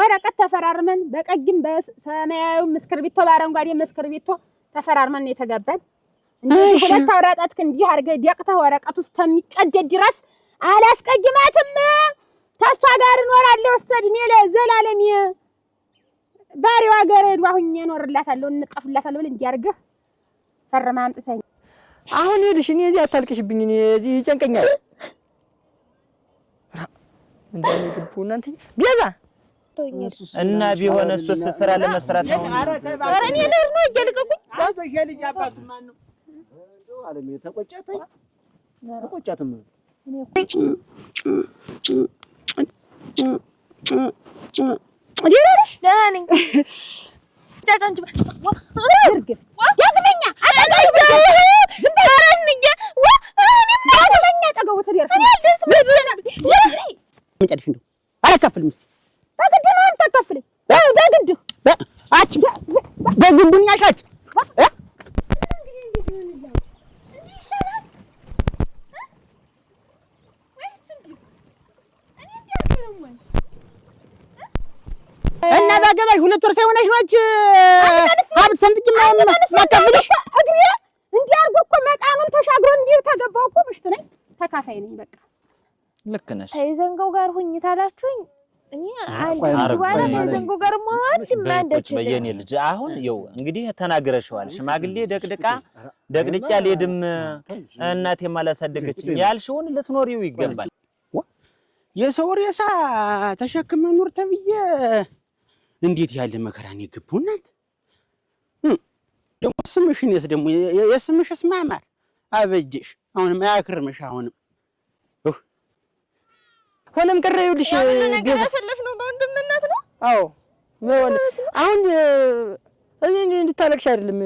ወረቀት ተፈራርመን በቀይም በሰማያዊም እስክርቢቶ በአረንጓዴም እስክርቢቶ ተፈራርመን የተገባን እንዴ ሁለት አውራጣት እንዲህ አድርገህ ደቅተህ ወረቀት ውስጥ ተሚቀደድ ድረስ አላስቀይማትም ታሷ ጋር እኖራለሁ ወሰድሜ ለዘላለም ባሪው ሀገር ዱአሁኝ እኖርላታለሁ እንጠፍላታለሁ ብለህ እንዲያርገህ ፈርማ አምጥተኝ አሁን ይልሽ እኔ እዚህ አታልቅሽብኝ እኔ እዚህ ይጨንቀኛል እንደኔ ግቡ እናንተ ቢያዛ እና ቢሆን እሱስ ስራ ለመስራት ነው ኧረ እኔ ልሄድ ነው እየልቀቁኝ አባዬ ልጅ አባቱ ማን ነው እንደው አለም የተቆጫተኝ ተቆጫተም ዲራሽ ደህና ነኝ ጫጫንጭ ይርግፍ ያግለኛ አጠገቡ አረንኛ ያግለኛ አጠገቡ ትደርስ መጨረሽ እንደው አላካፍልም እስቲ በግድ ነው የምታካፍለኝ በግድ አጭ በግንዱን ያሻጭ እና ባገባሽ 2 ወር ሳይሆንሽ ነው ሀብት ሰንጥቂ ማካፍልሽ እግሬ እንዲህ አድርጎ እኮ መቃኑን ተሻግሮ እንዲህ ተገባው እኮ ምሽት ነኝ ተካፋይ ነኝ በቃ ልክ ነሽ ተይዘንጋው ጋር ሁኝ ታላችሁኝ እኔ አንድ ዋላ ተይዘንጋው ጋር ማለት ማንደች በየኔ ልጅ አሁን ይው እንግዲህ ተናግረሽዋል ሽማግሌ ደቅድቅ ያልሄድም እናቴ ማላሳደገችኝ ያልሽውን ልትኖሪው ይገባል የሰው ሬሳ ተሸክመ ኑር ተብዬ እንዴት ያለ መከራን ይግቡ እናት ደግሞ ስምሽንስ ደግሞ የስምሽስ ማማር አበጀሽ አሁንም አያክርምሽ አሁንም ሆነም ቀረ ይኸውልሽ ነገር ያሰለፍነው በወንድምነት ነው አዎ ነው አሁን እኔ እንድታለቅሽ አይደለም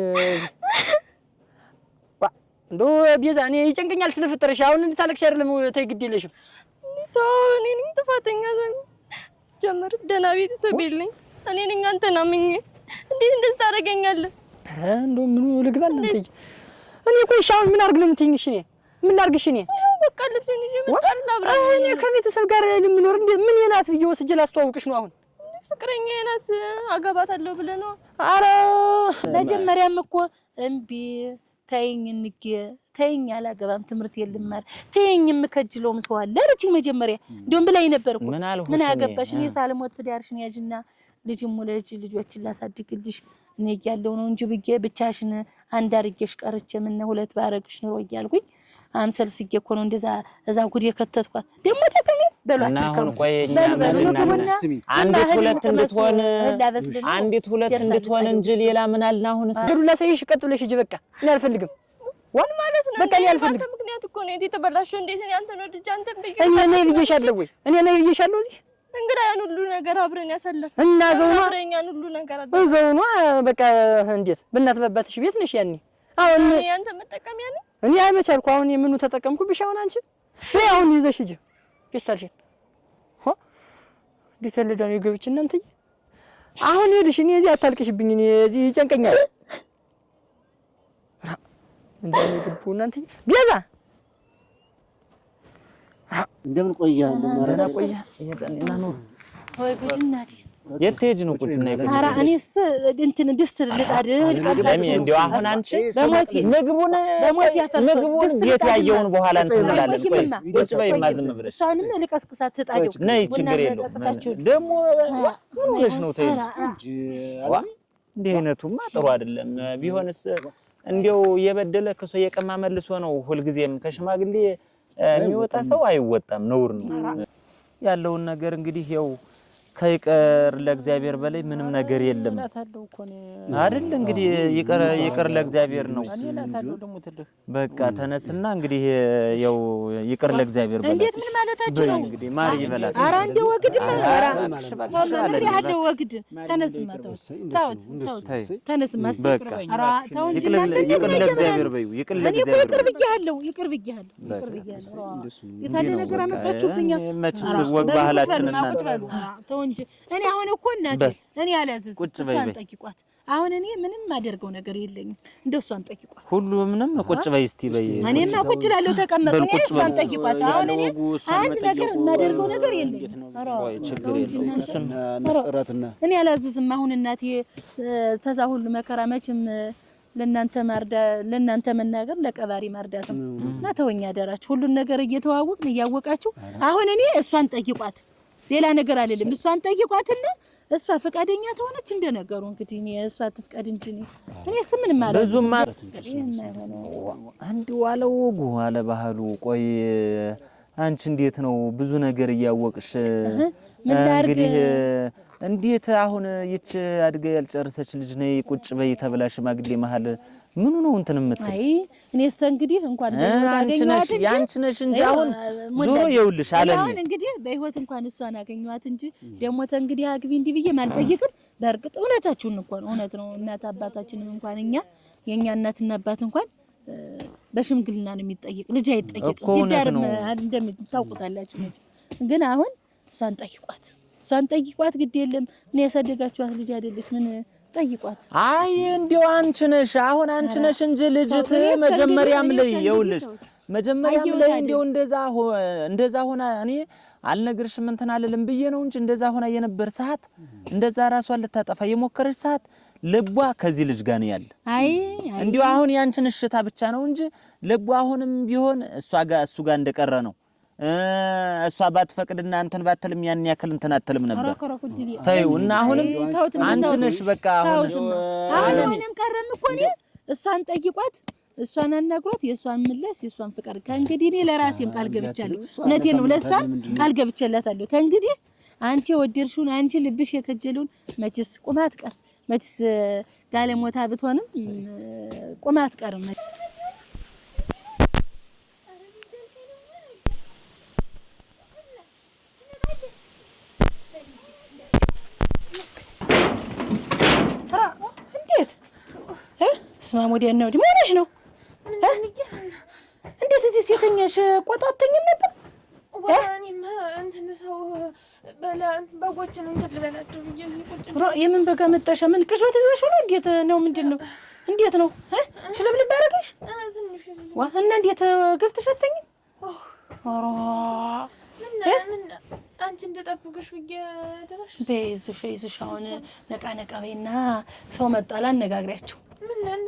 እንደው ቤዛ እኔ ይጨንቀኛል ስለፈጠረሽ አሁን እንድታለቅሽ አይደለም ተይ ግድ የለሽም እኔ ነኝ ጥፋተኛ ጀመር ደህና ቤተሰብ የለኝ እኔ ነኝ አንተን አምኜ እንዴት እንደዚህ ታደርገኛለህ እንደው ምኑ ልግባል እንዴ እኔ እኮ ሻውን ምን አርግ ነው የምትይኝ እሺ እኔ ምን ላርግሽ እኔ በቃ ልብሴን ይዤ መጣል አብረን እኔ ከቤተሰብ ጋር ልምኖር እንዴ ምን የናት ብዬ ወስጄ ላስተዋውቅሽ ነው አሁን ፍቅረኛ የናት አገባታለሁ ብለህ ነው ኧረ መጀመሪያም እኮ እምቢ ተይኝ እንጌ ተይኝ አላገባም ትምርት የልማር ተይኝ የምከጅለውም ሰው አለ አለችኝ መጀመሪያ እንደውም ብላኝ ነበር እኮ ምን አገባሽ እኔ ሳልሞት ትዳርሽን ያዥና ልጅም ወለጅ ልጆችን ላሳድግልሽ እኔ ያለው ነው እንጂ ብዬ ብቻሽን አንድ አርጌሽ ቀርቼ ምን ሁለት ባረግሽ ነው እያልኩኝ አምሰል ስጌ እኮ ነው እንደዛ እዛ ጉድ የከተትኳት ደግሞ ደግሜ በሏት እና አሁን ቆየኛ አንዲት ሁለት እንድትሆን እንጂ ሌላ ምን አልና አሁን ሁሉ ሳይሽ ቀጥለሽ እጂ በቃ እኔ አልፈልግም ወን ማለት ነው በቃ እኔ አልፈልግም ምክንያት እኮ ነው የተበላሸው እንዴት እኔ አንተ ነው ልጅ አንተ በይ እኔ ነኝ ብዬሻለሁ ወይ እኔ ነኝ ብዬሻለሁ እዚህ እንግዲህ ያን ሁሉ ነገር አብረን ያሳለፈ እና ዘውኗ አብረን ያን ሁሉ ነገር አለ ዘውኗ በቃ እንዴት በእናት በአባትሽ ቤት ነሽ ያኔ አሁን ያንተ መጠቀሚያ ነኝ እኔ አይመቻልኩ አሁን የምኑ ተጠቀምኩብሽ አሁን አንቺ አሁን ይዘሽ ሂጂ ደስታልሽን ሆ ዲተለዳን ይገብች እናንተ አሁን ይልሽ እኔ እዚህ አታልቅሽብኝ እኔ እዚህ ይጨንቀኛል እንደኔ ግቡ እናንተ ቢያዛ እንደምን ቆያለህ ማረና ቆያ ይሄዳልና ነው ወይ ጉድናዲ የትሄጂ ነው ቁልፍና ይቆይ ኧረ እኔስ እንትን ድስት ልጣድህ ለምን እንደው አሁን አንቺ ምግቡን ቤት ያየውን በኋላ እንትን እንላለን ቆይ ቁጭ በይ ማዝም ብለሽ እሷንም ልቀስቅሳት ትጣደው ነይ ችግር የለውም ደግሞ ምን ነው ተይ እንዲህ አይነቱማ ጥሩ አይደለም ቢሆንስ እንደው የበደለ ከሶ የቀማ መልሶ ነው ሁልጊዜም ከሽማግሌ የሚወጣ ሰው አይወጣም ነውር ነው ያለውን ነገር እንግዲህ ያው ከይቀር ለእግዚአብሔር በላይ ምንም ነገር የለም አይደል እንግዲህ ይቀር ለእግዚአብሔር ነው በቃ ተነስና እንግዲህ ያው ይቀር ለእግዚአብሔር በላይ እንዴት ምን ማለታችሁ ነው እንግዲህ ማር ይበላል ኧረ እንደ ወግድማ ኧረ ያለ ወግድ ተነስማ ተነስማ በቃ ኧረ ተው እንጂ ይቀር ለእግዚአብሔር በዩ ይቀር ለእግዚአብሔር ይቅር ብያለሁ የታለ ነገር አመጣችሁብኛ መችስ ወግ ባህላችን እናንተ እንጂ እኔ አሁን እኮ እናቴ እኔ አላዘዝም። እሷን ጠይቋት። አሁን እኔ ምንም ማደርገው ነገር የለኝም። እንደው እሷን ጠይቋት። ሁሉንም ቁጭ በይ እስቲ በይ። እኔማ ቁጭ እላለሁ ተቀመጡ። እኔ እሷን ጠይቋት። አሁን እኔ አንድ ነገር የማደርገው ነገር የለኝም። ወይ ችግር የለውም። እሱም ነፍጠራትና እኔ አላዘዝም። አሁን እናቴ ተዛ ሁሉ መከራ መቼም ለእናንተ መናገር ለቀባሪ ማርዳት ነው። እና ተወኛ አደራችሁ ሁሉን ነገር እየተዋወቅን እያወቃችሁ አሁን እኔ እሷን ጠይቋት። ሌላ ነገር አይደለም። እሷን ጠይቋትና እሷ ፈቃደኛ ተሆነች እንደነገሩ እንግዲህ እኔ እሷ ትፍቀድ እንጂ እኔስ ምን ማለት ብዙም አንድ ዋለ ወጉ ዋለ ባህሉ። ቆይ አንቺ እንዴት ነው ብዙ ነገር እያወቅሽ እንግዲህ እንዴት አሁን ይች አድገ ያልጨረሰች ልጅ ነይ ቁጭ በይ ተብላ ሽማግሌ መሀል ምኑ ነው እንትን የምትል? አይ እኔስ እንግዲህ እንኳን ያንቺ ነሽ እንጂ አሁን ዞሮ ይኸውልሽ አለኝ። አሁን እንግዲህ በህይወት እንኳን እሷን አገኘኋት እንጂ ደግሞ እንግዲህ አግቢ እንዲህ ብዬ ማልጠይቅም። በእርግጥ እውነታችሁን እንኳን እውነት ነው። እናት አባታችንም እንኳን የኛ እናትና አባት እንኳን በሽምግልና ነው የሚጠይቅ፣ ልጅ አይጠይቅም። ሲዳርም እንደምታውቁታላችሁ እንጂ ግን አሁን እሷን ጠይቋት ግድ የለም። ምን ያሳደጋችኋት ልጅ አይደለች? ምን ጠይቋት። አይ እንዴው አንቺ ነሽ አሁን አንቺ ነሽ እንጂ ልጅት መጀመሪያም ላይ ይኸውልሽ መጀመሪያም ላይ እንዴው እንደዛ ሆና እኔ አልነግርሽም እንትን አልልም ብዬ ነው እንጂ እንደዛ ሆና የነበር ሰዓት እንደዛ ራሷን ልታጠፋ የሞከረች ሰዓት ልቧ ከዚህ ልጅ ጋር ነው ያለ። አይ እንዴው አሁን ያንቺን እሽታ ብቻ ነው እንጂ ልቧ አሁንም ቢሆን እሱ ጋር እንደቀረ ነው። እሷ ባትፈቅድና እንትን ባትልም ያን ያክል እንትን አትልም ነበር። ተይው እና አሁንም አንቺ ነሽ በቃ አሁንም ቀረም እኮ እኔ እሷን ጠይቋት፣ እሷን አናግሯት፣ የእሷን ምላስ የእሷን ፍቅር ከእንግዲህ እኔ ለራሴም ቃል ገብቻለሁ። እውነቴን ነው። ለእሷም ቃል ገብቻላታለሁ። ከእንግዲህ አንቺ የወደድሽውን አንቺ ልብሽ የከጀለውን መችስ ቁማት ቀር መችስ ጋለሞታ ብትሆንም ቁማት ቀርም ስማ ወዲያ ነው ምን ሆነሽ ነው? እንዴት እዚህ ሴተኛሽ ቆጣተኝም ነበር? ወራኒም እንትን ሰው በጎችን እንትን ልበላቸው ብዬ እዚህ ቁጭ ነው። የምን በጋ መጣሽ? ምን ቅሾት ይዘሽ ነው? እንዴት ነው? ምንድነው? እንዴት ነው? ሽልብልብ አደረገሽ? ትንሽ እና እንዴት ገብተሽ አትተኝም? ኦሮ ምን አንቺ እንደጠብቅሽ ብዬ ደረሽ በይዝሽ አሁን ነቃ በይና ሰው መጣላ አነጋግሪያቸው።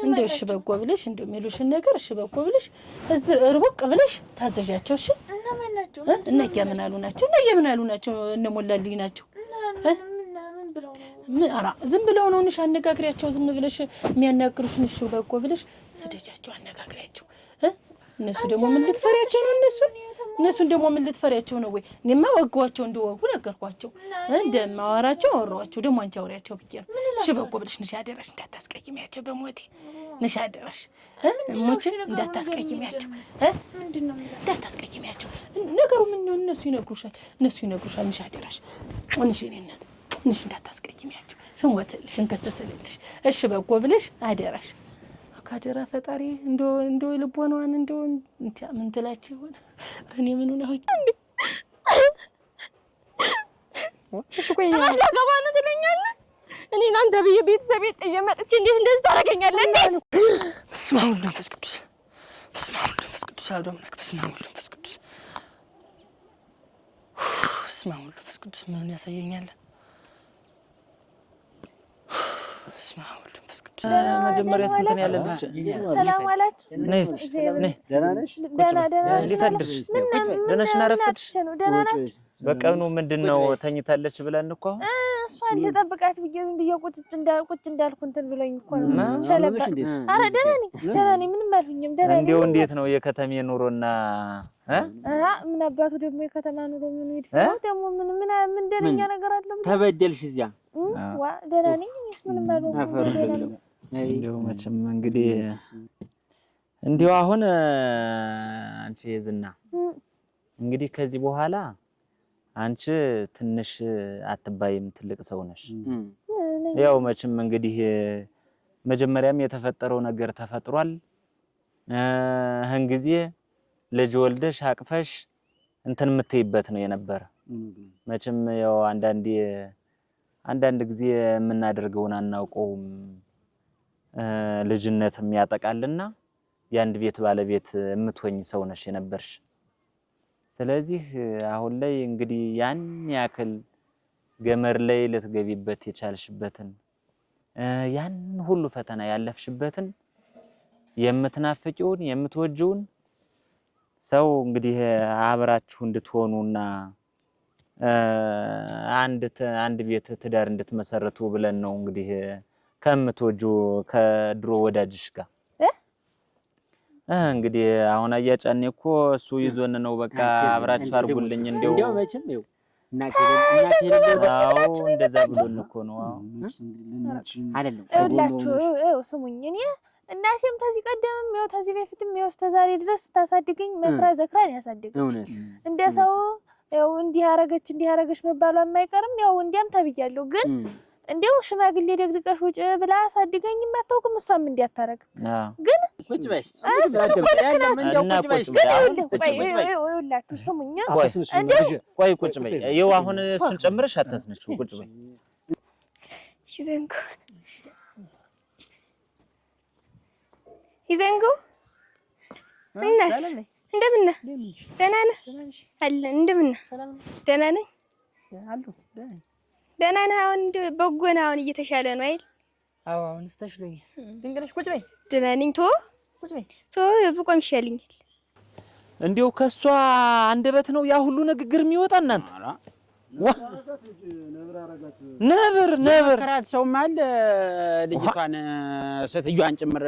እንደው እሺ በጎ ብለሽ እንደው የሚሉሽን ነገር እሺ በጎ ብለሽ እዚህ እርቦቅ ብለሽ ታዘዣቸው። እሺ እና ማን ናቸው? እና ምን አሉ ናቸው? እነ ሞላልኝ ናቸው። ምን ብለው ነው? ኧረ ዝም ብለው ነው እንሽ አነጋግሪያቸው። ዝም ብለሽ የሚያናግሩሽን እሺ በጎ ብለሽ ስደጃቸው፣ አነጋግሪያቸው። እነሱ ደግሞ ምን ልትፈሪያቸው ነው? እነሱን ደግሞ ምን ልትፈሪያቸው ነው? ወይ እኔማ ወግዋቸው እንደወጉ ነገርኳቸው። እንደማወራቸው አወራኋቸው። ደግሞ አንቺ አውሪያቸው ብዬ ነው። እሺ በጎ ብለሽ ንሽ አደረሽ እንዳታስቀይሚያቸው። በሞቴ ንሽ አደረሽ ሞቼ እንዳታስቀይሚያቸው። ምንድነው እንዳታስቀይሚያቸው? ነገሩ ምን ነው? እነሱ ይነግሩሻል። ንሽ አደረሽ ንሽ እኔነት ንሽ እንዳታስቀይሚያቸው። ስሞትልሽ እንከተሰልልሽ። እሺ በጎ ብለሽ አደረሽ ካደራ ፈጣሪ እንዶ ልቦናዋን እንዶ እንት ምን ትላችሁ ይሆን? እኔ ምን ነው ሆይ እሺ ቆይ ላገባ ነው ትለኛለህ? እኔ እናንተ ቤተሰብ ጥዬ መጥቼ እንዴት እንደዚህ ታደርገኛለህ? እንዴት? በስመ አብ ወወልድ ወመንፈስ ቅዱስ በስመ አብ ወወልድ ወመንፈስ ቅዱስ አሐዱ አምላክ በስመ አብ ወወልድ ወመንፈስ ቅዱስ በስመ አብ ወወልድ ወመንፈስ ቅዱስ ምን ያሳየኛል? በስመ አብ ወወልድ ወመንፈስ ቅዱስ መጀመሪያ ስንት ነው ያለብኝ? ሰላም አላችሁ? ነይ እስቲ ነይ። ደህና ነሽ? ደህና እንዴት አደርሽ? ደህና ነሽ? አረፈድሽ? ደህና ናችሁ? በቀኑ ምንድነው ተኝታለች ብለን እኮ እሷን ልጠብቃት ብዬ ዝም ብዬ ቁጭ እንዳልኩ እንትን ብሎኝ እኮ ነው። ሸለባ ኧረ ደህና ነኝ ምንም አልሁኝም። ደህና ነኝ። እንደው እንዴት ነው የከተሜ ኑሮና ምን አባቱ ደግሞ የከተማ ኑሮ ምን ይድፋው ደግሞ ምን ደረኛ ነገር አለው? ተበደልሽ እዚያ ዋ ደህና ነኝ ምንም አልሆንኩም። እንደው መቼም እንግዲህ እንደው አሁን አንቺ ዝና እንግዲህ ከዚህ በኋላ አንቺ ትንሽ አትባይም፣ ትልቅ ሰው ነሽ። ያው መቼም እንግዲህ መጀመሪያም የተፈጠረው ነገር ተፈጥሯል። ጊዜ ልጅ ወልደሽ አቅፈሽ እንትን የምትይበት ነው የነበረ። መቼም ያው አንዳንድ ጊዜ የምናደርገውን አናውቀውም ልጅነትም ያጠቃልና የአንድ ቤት ባለቤት የምትሆኝ ሰው ነሽ የነበርሽ ስለዚህ አሁን ላይ እንግዲህ ያን ያክል ገመር ላይ ልትገቢበት የቻልሽበትን ያን ሁሉ ፈተና ያለፍሽበትን የምትናፍቂውን የምትወጂውን ሰው እንግዲህ አብራችሁ እንድትሆኑና አንድ ቤት ትዳር እንድትመሰርቱ ብለን ነው እንግዲህ ከምትወጁ ከድሮ ወዳጅሽ ጋር እንግዲህ አሁን አያጫኔ እኮ እሱ ይዞን ነው በቃ አብራችሁ አርጉልኝ እንደው መቼም ነው እናቴ እንደዛ ብሎን እኮ ነው አይደለም እላችሁ ስሙኝ እኔ እናቴም ተዚህ ቀደምም ያው ተዚህ በፊትም ያው እስከ ዛሬ ድረስ ታሳድገኝ መክራ ዘክራን ያሳድገኝ እንደ ሰው ያው እንዲህ ያረገች መባሉ የማይቀርም ያው እንዲያም ተብያለሁ ግን እንደው ሽማግሌ ደግድቀሽ ውጭ ብላ አሳድገኝ የማታውቅም እሷም እንዲያታረግ ግን ቁጭ በይ ይኸውላችሁ ስሙኝ ቆይ ቁጭ በይ ይኸው አሁን እሱን ጨምረሽ አታስነሽው ቁጭ በይ ይዘንጉ እናስ እንደምን ነህ ደህና ነህ አለ እንደምን ነህ ደህና ነኝ አሉ ደህና ነህ አሁን በጎ ነህ አሁን እየተሻለ ነው አይደል አዎ አሁን ስተሽሎኝ ድንገረሽ ቁጭ በይ ደህና ነኝ ቁጭ በይ ብቆም ይሻለኛል እንዴው ከሷ አንደበት ነው ያ ሁሉ ንግግር የሚወጣ እናንተ ነብር ከራት ሰው ማለ ልጅቷን ሴትዮዋን ጭምር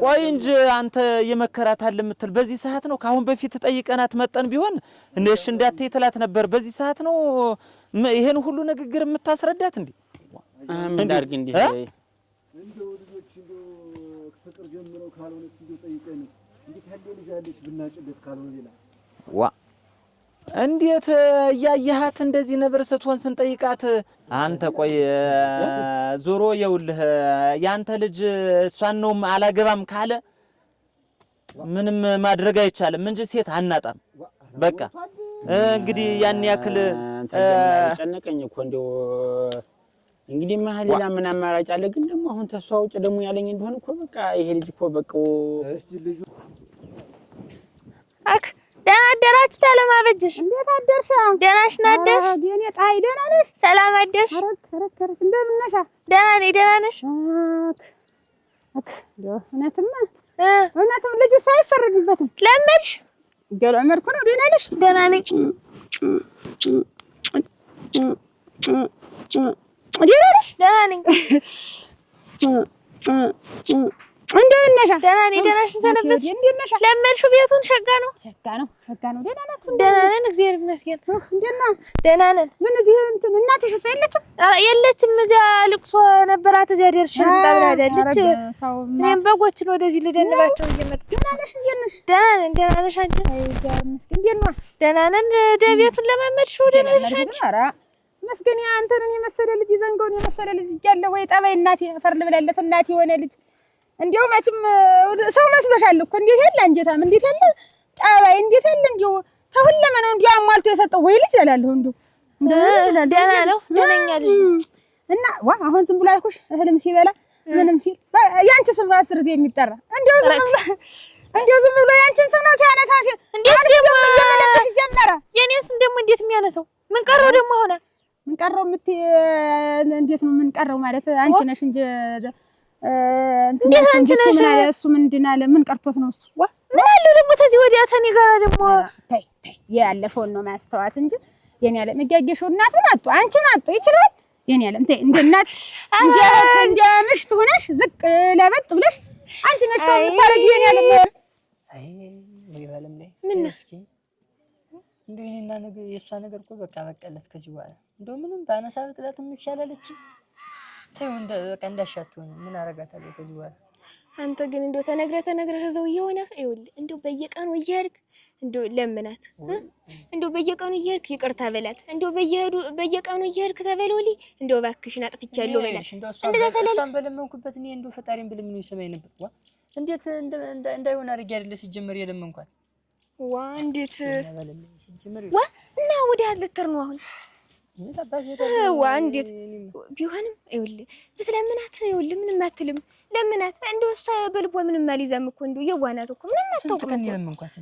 ቆይ እንጂ አንተ የመከራት አለ የምትል በዚህ ሰዓት ነው ካሁን በፊት ጠይቀናት መጠን ቢሆን እነሽ እንዳትይ ትላት ነበር በዚህ ሰዓት ነው ይሄን ሁሉ ንግግር የምታስረዳት እንዴ ምን ዳርግ እንዴ እንደው ልጆች እንደው ፍቅር ጀምረው ካልሆነስ እንደው ጠይቀን እንዴት ያለ ልጅ አለች ብናጭበት ካልሆነ ሌላ እንዴት ያያያት እንደዚህ ነበር ስትሆን ስንጠይቃት አንተ ቆይ ዞሮ ይውልህ ያንተ ልጅ እሷን ነው አላገባም ካለ ምንም ማድረግ አይቻልም እንጂ ሴት አናጣም በቃ እንግዲህ ያን ያክል ጨነቀኝ እኮ እንደው እንግዲህ ማህሌላ ምን አማራጭ አለ ግን ደግሞ አሁን ተሷው ውጭ ደግሞ ያለኝ እንደሆነ እኮ በቃ ይሄ ልጅ እኮ በቃ እስቲ ልጅ ደህና አደራችሁ ታለማበጀሽ እንዴት አደርሽ ደህናሽ ናደርሽ የኔ ጣይ ደህና ነሽ ሰላም አደርሽ አረክ እንደምን ነሽ ደህና ነሽ እውነትም ልጁ ሳይፈረድበትም ለመድሽ ገለመድኩ ነው ደህና ነሽ ደህና ነኝ ደህና ነኝ እንደምን ነሽ ደህና ነኝ ደህናሽን ሰነበትሽ ለመድሽው ቤቱን ሸጋ ነው ደህና ናችሁ ደህና ነን እግዚአብሔር ይመስገን እንዴት ነው ደህና ነን ምን እዚህ እንትን እናትሽ የለችም እዚያ ልቅሶ ነበራት እዚያ ደርሼ ታብላለች እኔም በጎችን ወደዚህ ልደንባቸው እየመጣሁ ደህና ነሽ አንቺ ደህና ነን ቤቱን ለማመድሽው ደህና ነሽ አንቺ መስገን አንተን የመሰለ ልጅ ዘንጎን የመሰለ ልጅ ያለ ወይ ጠባይ እናቴ ፈርል ብላለፍ እናቴ የሆነ ልጅ እንዴው መቼም ሰው መስሎሻል እኮ እንዴት ያለ አንጀታም እንዴት ያለ ጠባይ እንዴት ያለ እንዴው ተሁለመ ነው እንዴው አሟልቶ የሰጠው ወይ ልጅ ያላለሁ እንዴው ደህና ነው ደህነኛ ልጅ እና አሁን ዝም ብሎ አልኩሽ እህልም ሲበላ ምንም ሲል ያንቺ ስም ነው 10 ጊዜ የሚጠራ እንዴው ዝም ብሎ ያንቺን ስም ነው ሲያነሳ እንዴት ደግሞ ጀመረ የኔ ስም ደግሞ እንዴት የሚያነሳው ምን ቀረው ደግሞ ሆነ ምን ቀረው እንዴት ነው ምን ቀረው ማለት አንቺ ነሽ እንጂ እንዴት አንቺ ነሽ እሱ ምንድን አለ ምን ቀርቶት ነው እሱ ምን አለ ደግሞ ተዚህ ወዲያ ተኔ ጋር ደግሞ ተይ ያለፈውን ነው ማስተዋት እንጂ የኔ ያለ መጋገሽው እናቱን አጡ አንቺን አጡ ይችላል የኔ ያለ እንደ እናት እንደ ምሽት ሆነሽ ዝቅ ለበጥ ብለሽ አንቺ ነሽ ሰው ታረጊ የኔ ያለ አይ ይባልም ላይ ምን እስኪ እንደው እኔና ነገር የሷ ነገር እኮ በቃ በቀለት ከዚህ በኋላ እንደው ምንም ባነሳ ብጥላትም ይሻላለች ተይው እንደ በቃ እንዳሻቱን ምን አረጋታለሁ ከዚህ በኋላ አንተ ግን እንደው ተነግረህ እዛው ይሆነ ይኸውልህ እንደው በየቀኑ እየሄድክ እንደው ለምናት እንደው በየቀኑ እየሄድክ ይቅርታ በላት እንደው በየቀኑ እየሄድክ ተበሎልኝ እንደው እባክሽን አጥፍቻለሁ በላት እሷን በለመንኩበት እኔ እንደው ፈጣሪን ብለምን ይሰማኝ ነበር እንዴት እንዳይሆን አድርጌ አይደለ ሲጀመር የለመንኳት ዋ እንዴት ዋ እና ወዲያ ልትር ነው አሁን ዋ እንዴት ቢሆንም ይኸውልህ ብትለምናት ይኸውልህ ምንም አትልም ለምናት እንደው እሷ በልቧ ምንም አልይዛም እኮ እንደው የዋናት እኮ ምንም አታውቅም እኮ ለምንኳት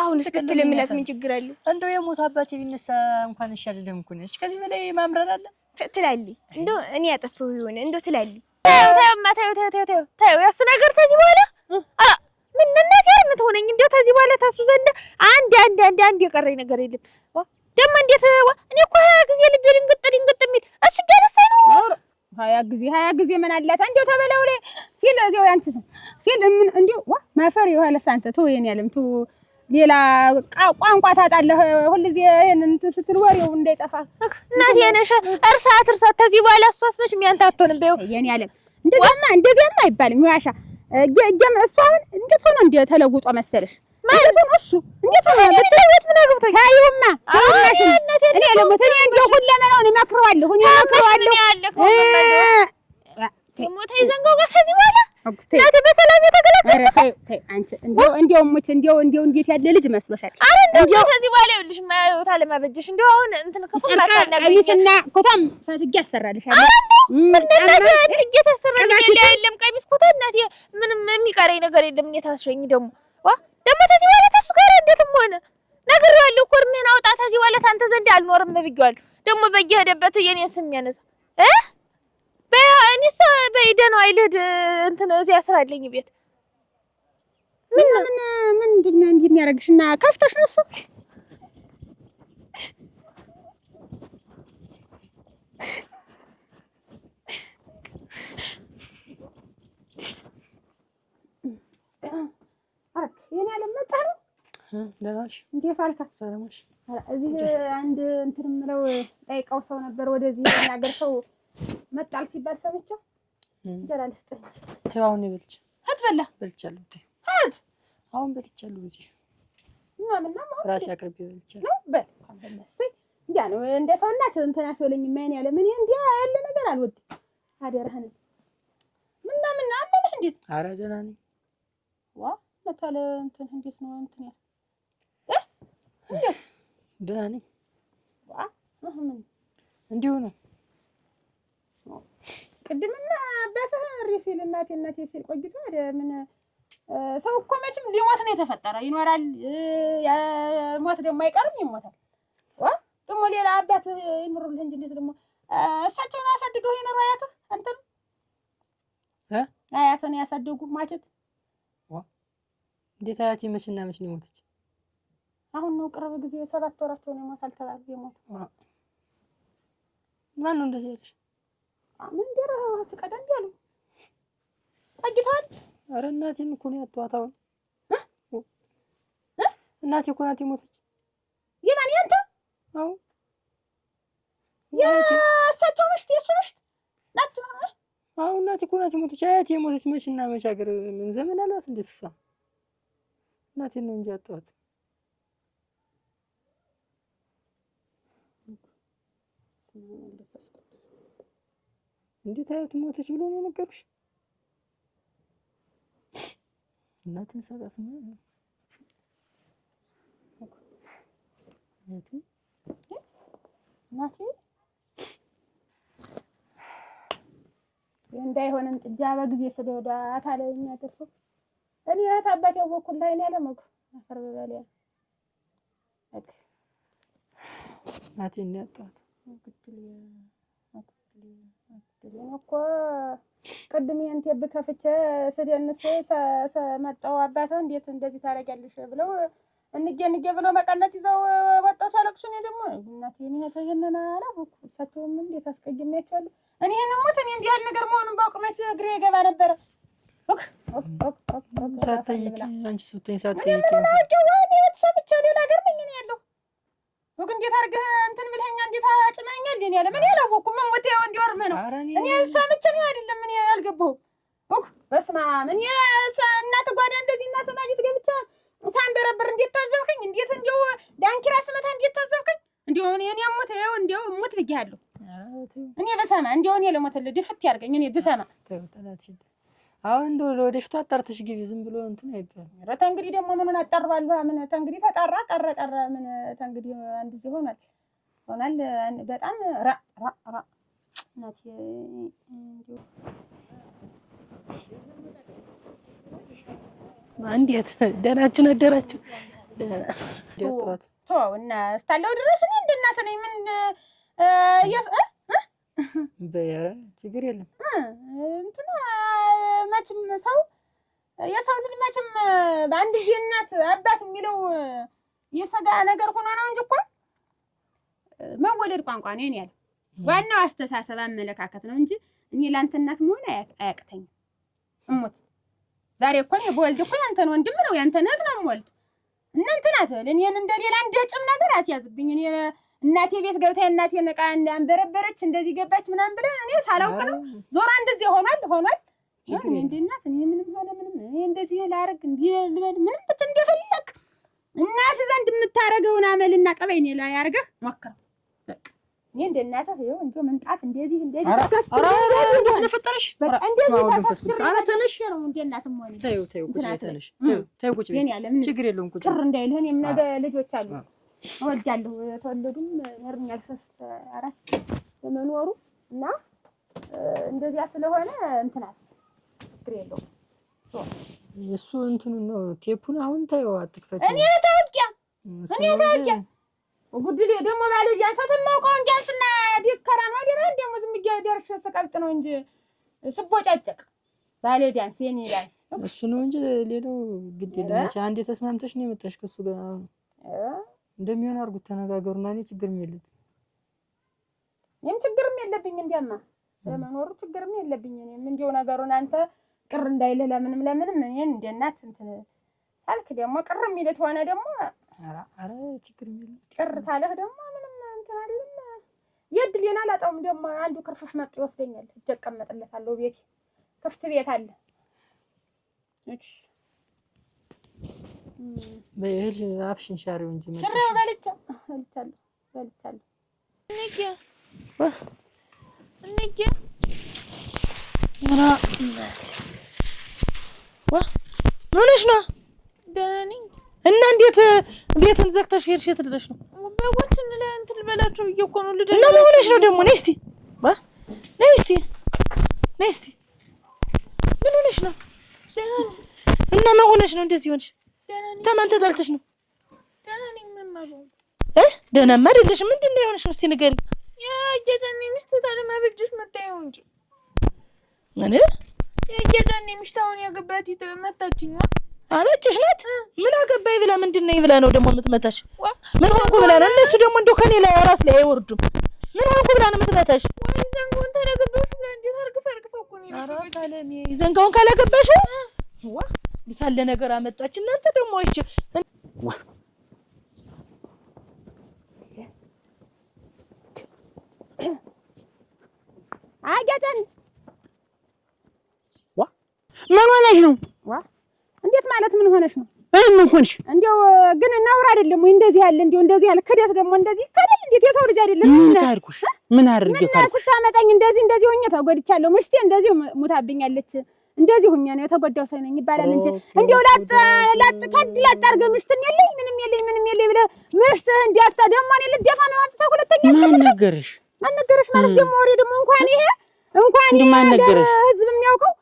አሁን እስክትለምናት ምን ችግር አለው እንደው የሞት አባቴ ቢነሳ እንኳን እሺ አይደለም እኮ ነሽ ከዚህ በላይ ማምረር አለ ትላለች እንደው እኔ ያጠፋው ይሆን እንደው ትላለች ታዩ ያሱ ነገር ተዚህ በኋላ አላ ምን እናት ያርምት ሆነኝ እንደው ተዚህ በኋላ ታሱ ዘንድ አንድ የቀረኝ ነገር የለም ደም እንዴት እኔ እኮ 20 ጊዜ ልቤ ድንግጥ የሚል እሱ ደረሰኝ ነው 20 ጊዜ ምን አላት እንደው ተበለው ላይ ሲል እዚያው ያንቺ ሲል ምን እንደው ማፈር ይዋለ ሳንተ ተው የኔ ያለም ተው ሌላ ቋንቋ ታጣለህ ሁልጊዜ ይሄን እንትን ስትል ወሬው እንዳይጠፋ እናቴ ነሽ እርሳት ተዚህ በኋላ እሷስ መቼም ያንተ አትሆንም በይው የኔ ያለም እንደዚያማ አይባልም ይዋሻ እሷን እንዴት ሆነ እንደ ተለውጦ መሰለሽ ማለት ነው እሱ እንዴት ሆነ በተለውጥ ምን አግብቶኝ ታዩማ እኔ ለሞት እኔ እንደው ሁለመናው እኔ መክረዋለሁ ሞተ ይዘንጋው ጋር ተዚህ በኋላ እናቴ በሰላም የተገለገልኩ አንቺ እንደው ሙት እንደው እንዴት ያለ ልጅ መስሎሻል አረ እንደው ተዚህ በኋላ ይኸውልሽ ማያዩት አለማበጀሽ እንደው አሁን እንትን ከፈማ ቀሚስና ኮታም ፈትጌ አሰራልሻለሁ እየተሰራልኝ የለም ቀሚስ ኮታ እናቴ ምንም የሚቀረኝ ነገር የለም እኔ ታስሸኝ ደግሞ ተዚህ በኋላ ተሱ ጋር እንዴትም ሆነ ነግሬዋለሁ እኮ እርሜን አውጣ ተዚህ በኋላ ታንተ ዘንድ አልኖርም ብዬዋለሁ ደግሞ በየሄደበት የኔ ስም ያነሳ በእኔስ በይደነው አይልድ እንትን እዚያ ስራልኝ ቤት ምንድነው እንዲህ የሚያደርግሽና ከፍተሽ ነው እሱ የኔ ያለም መጣ ነው ደራሽ እንዴት አልካ ሰላምሽ እዚህ አንድ እንትን ምለው ጠይቀው ሰው ነበር ወደዚህ ያገር ሰው መጣል ሲባል ሰምቼው እንጀራ ልስጥህ ተባውን ይበልጭ አትበላ በልቻለሁ አሁን በልቻለሁ እዚህ ምናምን ራሴ አቅርቤ በልቻለሁ ነው በል ካንበለስ እንዴ ነው እንደ ሰው እናት እንትና ሰውለኝ ማን ያለ ምን እንዴ ያለ ነገር አልወድም አደረህን ምናምን አመነህ እንዴ ኧረ ደህና ነኝ ለታለ እንትን እንዴት ነው እንትን ደህና ነኝ እንዲሁ ነው ቅድምና አባትህ ሲል እናቴ ሲል ቆይቶ ወደ ምን ሰው እኮ መቼም ሊሞት ነው የተፈጠረ ይኖራል ሞት ደግሞ አይቀርም ይሞታል ደግሞ ሌላ አባት ይኖርልህ እንጂ እንዴት ደግሞ እሳቸውን አሳድገው ይኖር አያትህ አንተም አያትህን ያሳደጉ ማጨት እንዴት አያቴ መቼና መቼ ነው የሞተች አሁን ነው ቅርብ ጊዜ 7 ወራቸው ነው ይሞታል ተባለ የሞት ማን ነው እንደዚህ ያለሽ ምን ደረህ ስቀዳ እንዲያሉ አግቷል ኧረ እናቴን እኮ ነው ያጣኋት አሁን እናቴ እኮ ናት የሞተች የማን ያንተ አዎ እሳቸው ምሽት የእሱ ምሽት ናት አዎ እናቴ እኮ ናት የሞተች አያቴ የሞተች መቼና መቼ ሀገር ምን ዘመን አላት እንዴት እሷ እናቴን ነው እንጂ ያጣኋት እንዴት አያቱ ሞተች ብሎ ነው የነገሩሽ እናቴን ሰጣት ነው እናቴ እንዳይሆንም ጥጃ በጊዜ ስለወዳት አለኝ አትርፎ እኔ አባቴ ያወኩል ላይ ነው ያለመኩ አፈር በባሊያ እናቴን ያጣኋት እኮ ቅድም ይሄን ቴብ ከፍቼ ስደንስ መጣው አባትህ እንዴት እንደዚህ ታረጋለሽ ብለው እንገ ብለው መቀነት ይዘው ወጣው ታለቅሱ ነው ደግሞ እናቴ እኔ ተየነና አላወኩ እሳቸውም እንዴት አስቀይሜያቸዋለሁ እኔ ሞት እኔ እንዲህ ያለ ነገር መሆኑን ባውቅመች እግሬ ገባ ነበር ሳትጠይቂ አንቺ ስትይኝ ሳትጠይቂ ምን አውቄው እኔ ተሰምቼ ሌላ ሀገር ነኝ እኔ ያለው ወግ እንዴት አድርገህ እንትን ብለኸኛ እንዴት አጭናኛል እኔ ያለ ምን ያላወቅኩ ምን ወጥ ያው እንዲወርም ነው እኔ ሰምቼ ነው አይደለም ምን ያልገባው ወግ በስማ ምን እናት ጓዳ እንደዚህ እናት ማጅት ገብቻ ሳንበረብር እንዴት ታዘብከኝ እንዴት እንደው ዳንኪራ ስመታ እንዴት ታዘብከኝ እንደው እኔ ሞት ያው እንደው ሞት ብያለሁ እኔ በሰማ እንደው እኔ ለሞትልህ ድፍት ያርገኝ እኔ ብሰማ አሁን እንደው ለወደፊቱ አጣርተሽ ግቢ። ዝም ብሎ እንትን አይባልም። ኧረ ተንግዲህ ደግሞ ምኑን አጣርባለሁ? ምን ተንግዲህ ተጣራ ቀረ ምን ተንግዲህ አንድ ጊዜ ሆኗል በጣም ራ ናት እንዴት ደህናችሁ አደራችሁ? እና እስካለው ድረስ እኔ እንደ እናት ነኝ። ምን ችግር የለም እንትና መቼም የሰው ልጅ መቼም በአንድ ጊዜ እናት አባት የሚለው የሰጋ ነገር ሆኖ ነው እንጂ እኮ መወለድ ቋንቋ ነው ያለው። ዋናው አስተሳሰብ አመለካከት ነው እንጂ እኔ ላንተ እናት መሆን አያቅተኝም። እሞት ዛሬ እኮ በወልድ እኮ ያንተን ወንድም ነው ያንተን እህት ነው የምወልድ። እናንተ ናት እኔን እንደሌላ እንደጭም ነገር አትያዝብኝ። እኔ እናቴ ቤት ገብታ እናቴን ዕቃ አንበረበረች እንደዚህ ገባች ምናምን ብለህ እኔ ሳላውቅ ነው ዞራ እንደዚህ ሆኗል። እኔ እንደ እናት እኔ ምንም ሆነ ምንም እኔ እንደዚህ ላረግ እንዲህ ልበል ምንም እንደፈለክ እናት ዘንድ የምታረገውን አመልና ጠባይ እኔ ላይ ያርገህ ሞክረው። በቃ እኔ እንደ እናትህ ይኸው እንዴ ምንጣፍ እንደዚህ ስለፈጠረሽ በቃ እንደዚህ ኧረ ተነሽ ነው እንደ እናትም ሆነ ተይው ቁጭ በይ ተነሽ ተይው ቁጭ በይ ችግር የለውም ቁጭ ቅር እንዳይልህ እኔም ነገ ልጆች አሉ እወልዳለሁ ተወለዱም ነርኛል 3 4 በመኖሩ እና እንደዚያ ስለሆነ እንትናል ችግር የለውም። እሱ እንትኑ ነው ቴፑን አሁን ተይው አትክፈት። እኔ ታውቂያ ጉድሌ ደግሞ ባለጅ አንሰተም ማውቀው እንጃንስና ዲከራ ነው አይደል? እንደሞ ዝም ይገደርሽ ተቀብጥ ነው እንጂ ስቦጫጨቅ ባለጅ አንስ የኔ ዳንስ እሱ ነው እንጂ ሌላው ግድ የለም። አንዴ ተስማምተሽ ነው የመጣሽ ከሱ ጋር እንደሚሆን አድርጉት ተነጋገሩና እኔ ችግርም የለብኝ። እኔም ችግርም የለብኝ እንዲያማ ለመኖሩ ችግርም የለብኝ። እኔም እንደው ነገሩን አንተ ቅር እንዳይልህ ለምንም እኔን እንደ እናት እንትን አልክ ደግሞ ቅር የሚልህ ሆነ ደግሞ ኧረ ችግር የለም። ቅር ታለህ ደግሞ ምንም እንትን አይደለም። የድሌና አላጣውም ደግሞ አንዱ ክርፍፍ መጥቶ ይወስደኛል። እጀቀመጥለታለሁ ቤት ክፍት ቤት አለ። እሺ በእህል አፍሽን ሻሪው እንጂ ማለት ነው። በልቻለሁ እንዴ ምን ሆነሽ ነው? ደህና ነኝ። እና እንዴት ቤቱን ዘግተሽ ሄድሽ? የት ድረሽ ነው? በጎችን እንትን ልበላቸው ብዬሽ እኮ ነው። እና ምን ሆነሽ ነው ደግሞ? ነይ እስቲ ምን ሆነሽ ነው? ደህና ነኝ። እና ምን ሆነሽ ነው እንደዚህ ሆነሽ? ተማን ተጣልተሽ ነው? ደህና ነኝ። ምን ማለት ደህናማ አይደለሽም። ምንድን ነው የሆነሽ? እስቲ ንገሪኝ። የጌታኔ ሚስት ታለማበጅሽ መጣየው እንጂ ምን የጌታኔ ሚስት አሁን ያገባት መጣችኝ። አበጭሽ ናት። ምን አገባኝ ብላ ምንድን ነው ብላ ነው ደግሞ የምትመታሽ? ምን ሆንኩ ብላ ነው? እነሱ ደግሞ እንደው ከኔ ላይ ራስ ላይ አይወርዱም። ምን ሆንኩ ብላ ነው የምትመታሽ? ወይ ዘንጋውን ታላገባሽ ብላ እንዴት አርግፋ እኮ ነው ታለሚ ዘንጋውን ካላገባሽ ይሳለ ነገር አመጣች። እናንተ ደግሞ እሺ አያጨን ምን ሆነሽ ነው? እንዴት ማለት ምን ሆነሽ ነው? ምን ሆነሽ? እንደው ግን ነውር አይደለም ወይ እንደዚህ ያለ እንደው እንደዚህ ያለ ክደት ደግሞ እንደዚህ ካደል እንዴት የሰው ልጅ አይደለም? ምን ታርኩሽ? ምን አድርጌ ታርኩሽ? ስታመጣኝ እንደዚህ ሆኜ ተጎድቻለሁ። ምሽቴ እንደዚህ ሙታብኛለች። እንደዚህ ሆኜ ነው የተጎዳው ሰው ነኝ ይባላል እንጂ እንደው ላጥ አድርገህ ምሽትን የለኝ ምንም የለኝ ብለህ ምሽትህ እንዲያፍታ ደግሞ እኔ ልደፋ ነው አንተ ሁለተኛ ማን ነገረሽ ማለት ደግሞ ወሬ ደግሞ እንኳን ይሄ ህዝብ የሚያውቀው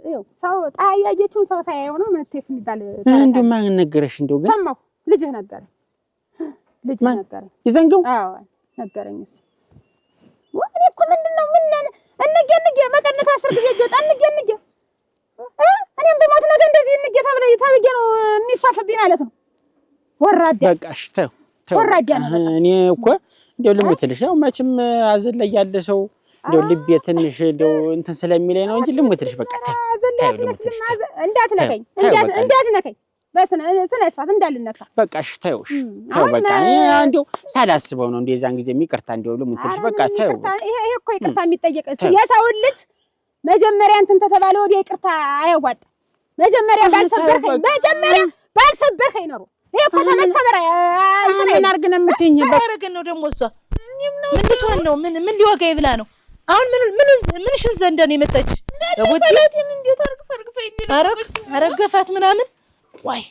ይኸው ሰው ታያየችውን ሰው ሳያየው ነው ምንቴስ የሚባል እንዴ ማን ነገረሽ? እንደው ግን ሰማሁ። ልጅህ ነገረኝ። ይዘንገው ነገረኝ እሱ ወሬ እኮ ምንድነው? ምን እንገ መቀነት 10 ጊዜ ይወጣ እንገ እኔም በሞት ነገ እንደዚህ እንገ ተብዬ ነው የሚሻፍብኝ ማለት ነው። ወራዳ በቃሽ ተው ወራዳ ነው። እኔ እኮ እንደው ልምትልሽ ነው መቼም አዘን ላይ ያለ ሰው እንደው ልቤ ትንሽ እንደው እንትን ስለሚለኝ ነው እንጂ ልምትልሽ በቃ ተው እንዳትነካኝ በስነ ስርዓት እንዳልነካ በቃሽ ተውሽ ተው በቃ እንደው ሳላስበው ነው እንደዛን ጊዜ ይቅርታ እንደው ልምትልሽ በቃ ተው። ይሄ እኮ ይቅርታ የሚጠየቅ የሰው ልጅ መጀመሪያ እንትን ተተባለ ወዲያ ይቅርታ አያዋጣም። መጀመሪያ ባልሰበርከኝ ነው። ይሄ እኮ ተመሰበረ ምን አድርግ ነው የምትይኝ? ባረገን ነው ደግሞ እሷ ምን ልትሆን ነው? ምን ሊወጋኝ ብላ ነው? አሁን ምንሽን ዘንዳ ነው የመጣች? በላቴን እንዴት አርግፈ አረገፋት ምናምን ዋይ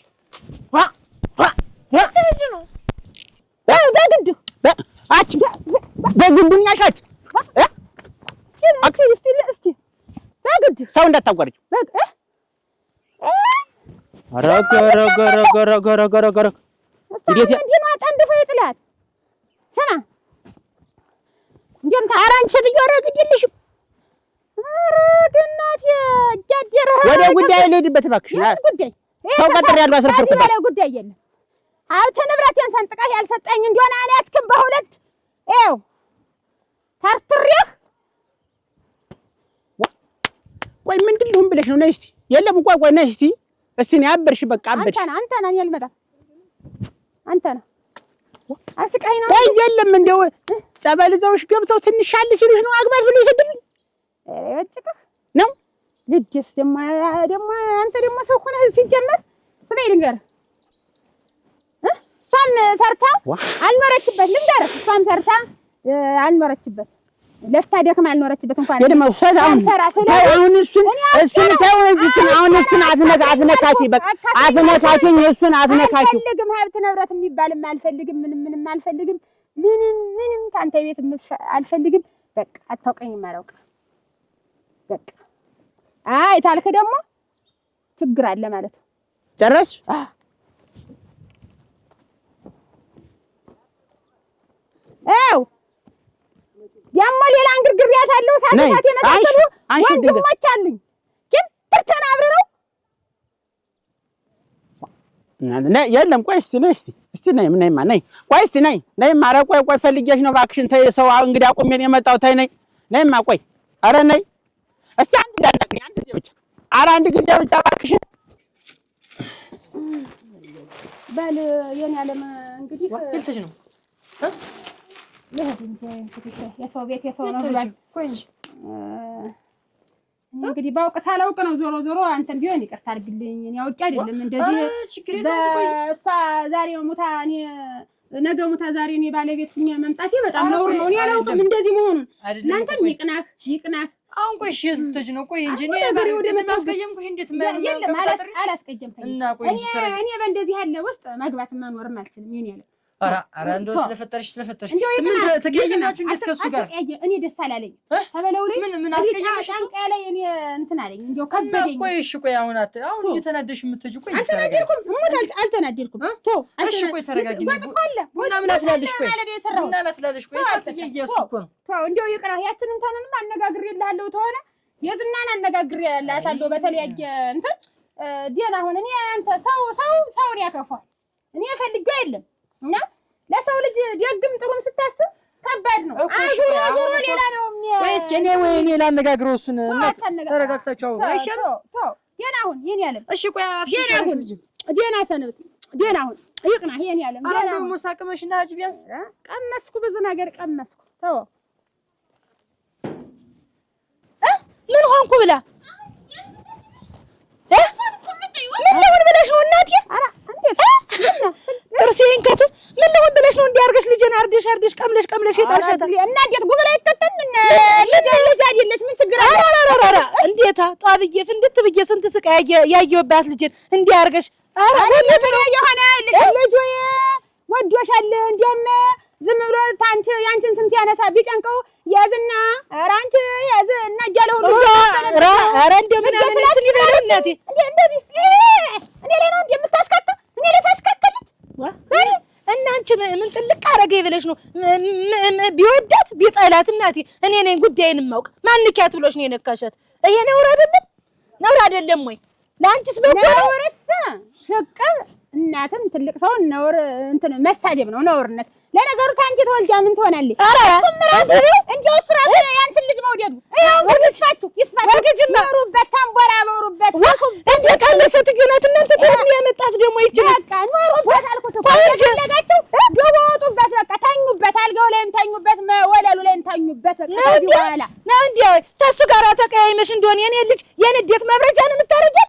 ታጅ ነው በግድ አች በግንቡን ያሻች እስቲ በግድ ሰው እንዳታቋርጭ አረገረገረገረገረገረ እንዴት እንዲህ አጣንድፈ ይጥላት ስማ እንዴም ታራንች ስትጆ ረግጅልሽ ረግናት ያጃጀረ ወደ ጉዳይ ልሄድበት እባክሽ ጉዳይ ሰው ቀጥር ያለው አስረፈርኩት ወደ ጉዳይ የለም ሀብት ንብረቴን ሰንጥቀህ ያልሰጠኝ እንደሆነ እኔ አትክም በሁለት ይኸው ታርትሬህ ቆይ ምንድን ልሁን ብለሽ ነው? ነይ እስኪ የለም ቆይ ነይ እስኪ ነይ አበርሽ በቃ አበርሽ አንተ ነህ እኔ አልመጣም አንተ ነህ አስቃይ ነው ቆይ የለም እንደው ጸበል እዛውሽ ገብተው ትንሽ ሻል ሲሉሽ ነው አግባት ብሎ ይሰድልኝ እጭቅህ ነው ልጅስ ደግሞ አንተ ደግሞ ሰው ሆነህ ሲጀመር ስበይ ልንገርህ እሷም ሰርታ አልኖረችበት ልንገርህ እሷም ሰርታ አልኖረችበት ለፍታ ደክማ አልኖረችበት እንኳን የደማ አሁን እሱን አትነካኪ በቃ አትነካኪኝ እሱን አትነካኪ አልፈልግም ሀብት ንብረት የሚባልም አልፈልግም ምንም አልፈልግም ምንም ታንተ ቤት አልፈልግም በቃ አታውቀኝም አላውቅ በቃ አይ ታልክ ደግሞ ችግር አለ ማለት ነው ጨረስ አው ያማ ሌላ እንግርግሪያት አለው ሳት የመጣሉ ወንድሞች አሉኝ ግን ተናብረው ነይ የለም ቆይ እስቲ ነይ ምንይማ ነይ ቆይ እስቲ ነይ ማረ ቆይ ፈልጌሽ ነው እባክሽን ተይ ሰው እንግዲህ አቁሜን የመጣው ተይ ነይማ ቆይ አረ ነይ እስቲ አንድ ጊዜ ብቻ አንድ ጊዜ ብቻ እባክሽን በል የኔ ዓለም እንግዲህ ልትሽ ነው የሰው ቤት የሰው ነው ብሏል ቆይ እንግዲህ ባውቅ ሳላውቅ ነው ዞሮ አንተም ቢሆን ይቅርታ አድርግልኝ እኔ አውቄ አይደለም እንደዚህ በእሷ ዛሬ ሙታ እኔ ነገ ሙታ ዛሬ እኔ ባለቤት ሁኛ መምጣቴ በጣም ነውር ነው እኔ አላውቅም እንደዚህ መሆኑን እናንተም ይቅናህ አሁን ቆይ እሺ ልትጅ ነው ቆይ እንጂ እኔ ወደ ማስቀየምኩሽ እንዴት ማለት አላስቀየምከኝ እኔ በእንደዚህ ያለ ውስጥ መግባት መኖርም አልችልም ይሄን ያለ አራ እንደው ስለፈጠርሽ ምን ተገየናችሁ እንዴት ከሱ ጋር እኔ ደስ አላለኝ ተበለው ላይ ምን አስቀየምሽ አንቀ ላይ እኔ እንትን አለኝ እንደው ከበደኝ ቆይ እሺ ቆይ አሁን እንዴ ተናደሽ የምትጁ ቆይ አልተናደድኩም እሺ ቆይ ተረጋጊ ቡና ምን አፍላለሽ ቆይ ቡና አፍላለሽ ቆይ ሳትዬ እያስኩ እኮ ነው እንደው ይቅራ ያችን እንተንም አነጋግሬልሃለሁ ተሆነ የዝናን አነጋግሬላታለሁ በተለያየ እንትን ዲና አሁን እኔ አንተ ሰውን ያከፋል እኔ ፈልጌው የለም እና ለሰው ልጅ ደግም ጥሩም ስታስብ ከባድ ነው አዙሮ ሌላ ነው ወይስ እኔ ላነጋግረው እሱን ተረጋግታችሁ አውሩ አይሻልም ዲና አሁን ይሄን ያለ እሺ ቆይ አፍሽሽ ልጅ ዲና ሰነብት ዲና አሁን ይቅና ይሄን ያለ ዲና አሁን ሙሳቀመሽና አጅ ቢያንስ ቀመስኩ ብዙ ነገር ቀመስኩ ተው ምን ሆንኩ ብላ ምን ለምን ብለሽ ነው እናቴ አራ እንዴት ጥርሴን ከቱ ምን ለምን ብለሽ ነው እንዲያርገሽ ልጅን አርደሽ ቀምለሽ የጣልሻት እና እንዴት ጉብላ አይተተም ልጅ አይደለች ምን ችግር አለ አራ እንዴታ ጧብዬ ፍንድት ብዬ ስንት ስቃይ ያየሁባት ልጅን እንዲያርገሽ አራ ወለተ ነው የሆነ ልጅ ወዶሻል እንደም ዝም ብሎ ታንቺ ያንቺን ስም ሲያነሳ ቢጨንቀው ያዝና ኧረ አንቺ ያዝና እያለው ሁሉ ኧረ እንደምን አለች ይበል እናቴ እንደዚህ እኔ ላይ ነው እንደምታስከተ እኔ ላይ ታስከተልት እናንቺ ምን ጥልቅ አረገ ይበለሽ ነው ቢወዳት ቢጠላት እናቴ እኔ ነኝ ጉዳይን ማውቅ ማንኪያት ብሎሽ ነው የነካሻት ይሄ ነውር አይደለም ወይ ለአንቺስ ነውርስ ሸቀብ እናትን ትልቅ ሰው ነውር እንትን መሳደብ ነው ነውርነት ለነገሩ ታንቺ ተወልጃ ምን ትሆናለች እሱም ራሱ እንደው ራሱ ያንቺን ልጅ መውደዱ ያው ይስፋችሁ ኖሩበት ታንቦራበሩበት እንደ ቀለሰት ግነት እናንተ ደግሞ ያመጣት ደግሞ ይችላል በቃ ኖሩበት አልኩት እኮ ለጋችሁ ደወጡበት በቃ ታኙበት አልጋው ላይም ታኙበት ወለሉ ላይም ታኙበት በቃ በኋላ ነው እንዴ ተሱ ጋር ተቀያይመሽ እንደሆነ የኔ ልጅ የንዴት መብረጃ ነው የምታረጊ